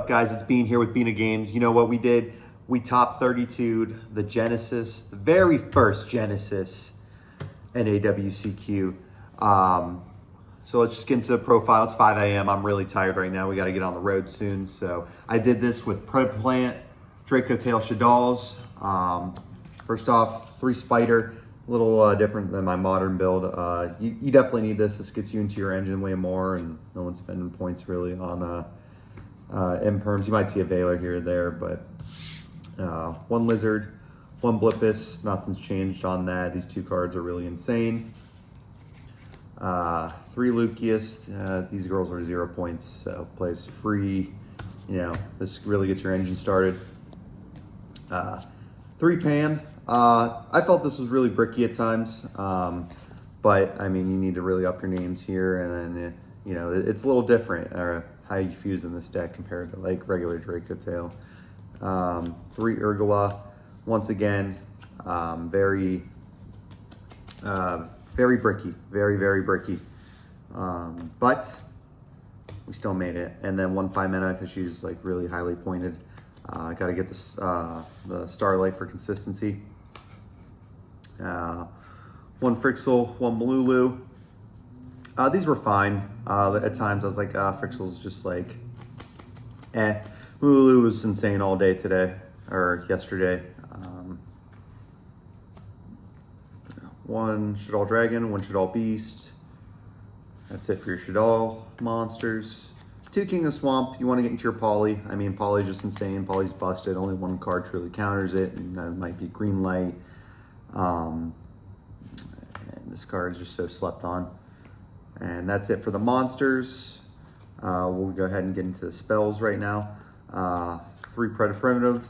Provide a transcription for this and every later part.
up, guys? It's Bean here with Bean of Games. You know what we did? We top 32'd the Genesys, the very first Genesys NAWCQ. So let's just get into the profile. It's 5 a.m. I'm really tired right now. We got to get on the road soon. So I did this with Predaplant, Dracotail, Shaddolls. First off, 3 Spider. A little different than my modern build. You definitely need this. This gets you into your engine way more, and no one's spending points really on imperms. You might see a Veiler here or there, but 1 Lizard, 1 Blippus. Nothing's changed on that. These 2 cards are really insane. 3 Lucius. These girls are 0 points, so plays free. You know, this really gets your engine started. 3 Pan. I felt this was really bricky at times, but I mean, you need to really up your names here, and then you know, it's a little different how you fuse in this deck compared to like regular Dracotail. 3 Urgula. Once again, very bricky, very bricky, but we still made it. And then 1 Femina because she's like really highly pointed. I got to get this the Starlight for consistency. 1 Frixel, 1 Malulu. These were fine. At times I was like, Frixel's just like, eh. Malulu was insane all day today, or yesterday. 1 Shaddoll Dragon, 1 Shaddoll Beast. That's it for your Shaddoll monsters. 2 King of Swamp. You want to get into your Poly. I mean, Poly's just insane. Poly's busted. Only 1 card truly counters it, and that might be Green Light. And this card is just so slept on. And that's it for the monsters. We'll go ahead and get into the spells right now. 3 Primitive.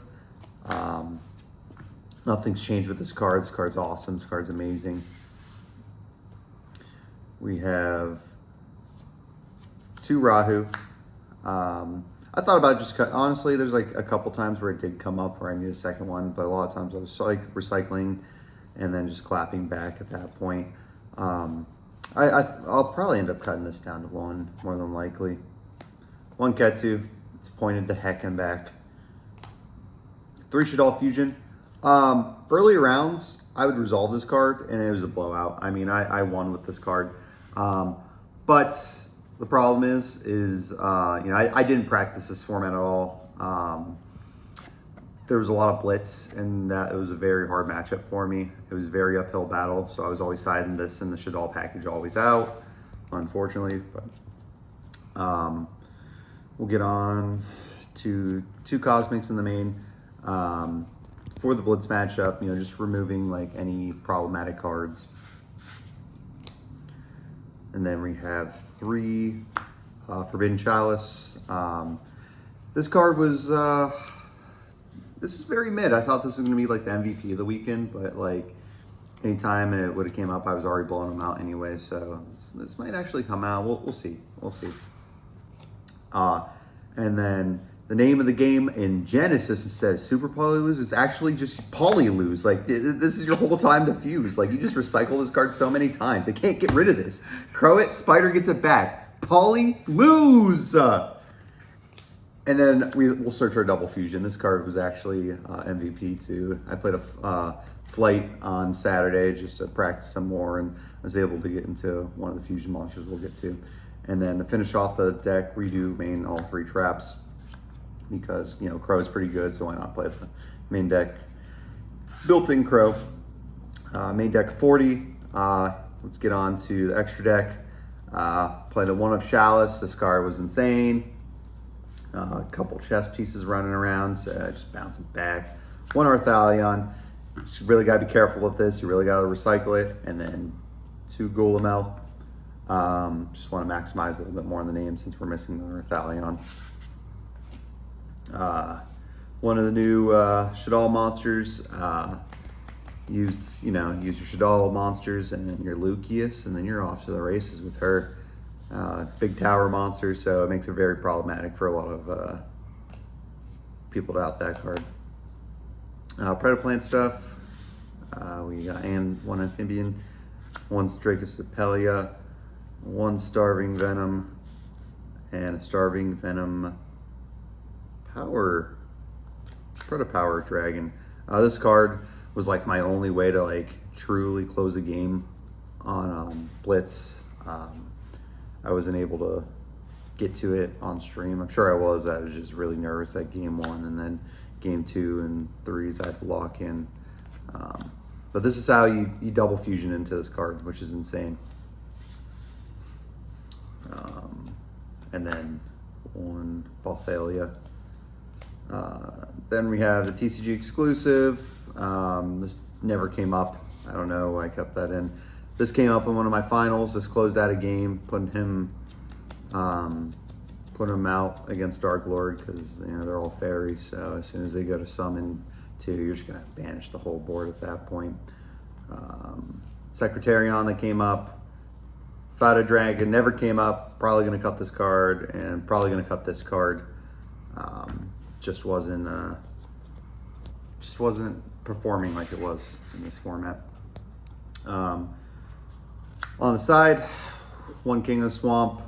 Nothing's changed with this card. This card's awesome. This card's amazing. We have 2 Rahu. I thought about just honestly, there's like a couple times where it did come up where I need a second one, but a lot of times I was like recycling and then just clapping back at that point. I'll probably end up cutting this down to 1 more than likely. 1 Ketsu. It's pointed to heck and back. 3 Shaddoll Fusion. Early rounds, I would resolve this card, and it was a blowout. I mean, I won with this card. But the problem is you know, I didn't practice this format at all. There was a lot of blitz, and it was a very hard matchup for me. It was a very uphill battle, so I was always siding this and the Shaddoll package always out, unfortunately. But we'll get on to 2 Cosmics in the main. For the blitz matchup, you know, just removing like any problematic cards. And then we have 3 Forbidden Chalice. This card was this was very mid. I thought this was gonna be like the MVP of the weekend, but like anytime it would have came up, I was already blowing them out anyway. So this might actually come out. We'll see. We'll see. And then the name of the game in Genesys, it says Super Poly Lose. It's actually just Poly Lose. Like, this is your whole time to fuse. Like, you just recycle this card so many times. They can't get rid of this. Crow it, Spider gets it back. Poly Lose! And then we'll search our double fusion. This card was actually MVP too. I played a flight on Saturday just to practice some more, and I was able to get into one of the fusion monsters we'll get to. And then to finish off the deck, redo main all 3 traps. Because, you know, Crow is pretty good, so why not play the main deck? Built-in Crow. Main deck 40. Let's get on to the extra deck. Play the 1 of Chalice. This card was insane. A couple chess pieces running around, so just bouncing back. 1 Arthalion. You really got to be careful with this. You really got to recycle it. And then 2 Golemel. Just want to maximize a little bit more on the name since we're missing the Arthalion. 1 of the new Shaddoll monsters. Use your Shaddoll monsters and then your Lucius, and then you're off to the races with her. Big tower monster, so it makes it very problematic for a lot of people to out that card. Predaplant stuff. We got 1 Amphibian, 1 Dracotail, 1 Starving Venom, and a Starving Venom Predapower Dragon. This card was like my only way to like truly close a game on Blitz. I wasn't able to get to it on stream. I'm sure I was just really nervous at game 1, and then game 2 and 3s I had to lock in. But this is how you double fusion into this card, which is insane. And then 1 Balthalia. Then we have the TCG exclusive. This never came up. I don't know why I kept that in. This came up in one of my finals. This closed out a game, putting him out against Dark Lord, because they're all fairies. So as soon as they go to summon 2, you're just gonna banish the whole board at that point. Secretarion that came up. Fada Dragon never came up. Probably gonna cut this card, and probably gonna cut this card. Just wasn't performing like it was in this format. On the side, 1 King of the Swamp,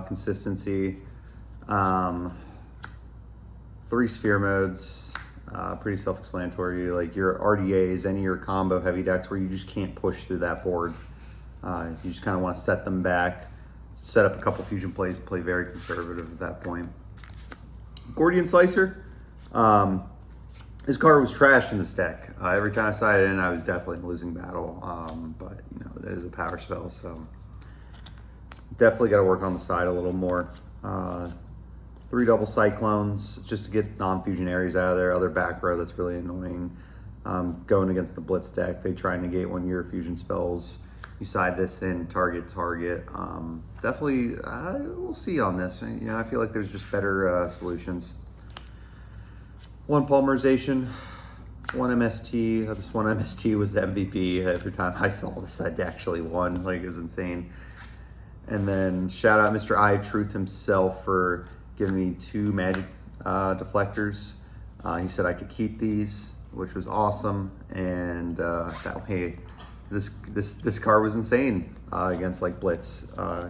consistency, 3 sphere modes, pretty self-explanatory. Like your RDAs, any of your combo heavy decks where you just can't push through that board. You just kind of want to set them back, set up a couple fusion plays, play very conservative at that point. Gordian Slicer. His card was trash in this deck. Every time I saw it in, I was definitely in a losing battle. But that is a power spell, so definitely got to work on the side a little more. 3 double Cyclones just to get non-fusion areas out of there. Other back row that's really annoying. Going against the Blitz deck, they try and negate 1 of your fusion spells. You side this in, target. Definitely, we'll see on this. I feel like there's just better solutions. 1 Polymerization, 1 MST. This 1 MST was the MVP. Every time I saw this, I actually won. Like, it was insane. And then shout out Mr. I Truth himself for giving me 2 magic deflectors. He said I could keep these, which was awesome. And that way, this card was insane against like Blitz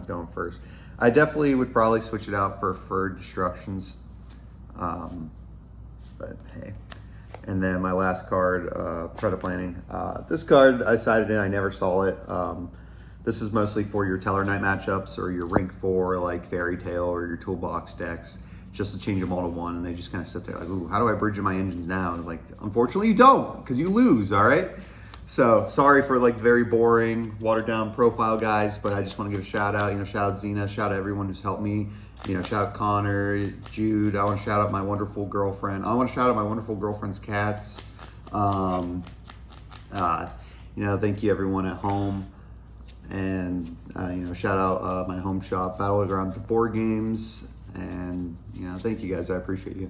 going first. I definitely would probably switch it out for Destructions. But hey. And then my last card, Predaplanting. This card I sided in, I never saw it. This is mostly for your Teller Knight matchups or your rank 4 like Fairy Tale or your Toolbox decks, just to change them all to 1, and they just kind of sit there like, ooh, how do I bridge in my engines now? And like, unfortunately you don't, because you lose, all right? So sorry for like very boring, watered down profile guys, but I just want to give a shout out, shout out Xena, shout out everyone who's helped me, shout out Connor, Jude. I want to shout out my wonderful girlfriend. I want to shout out my wonderful girlfriend's cats. Thank you everyone at home. And, shout out my home shop, Battlegrounds, the board games. And, thank you guys. I appreciate you.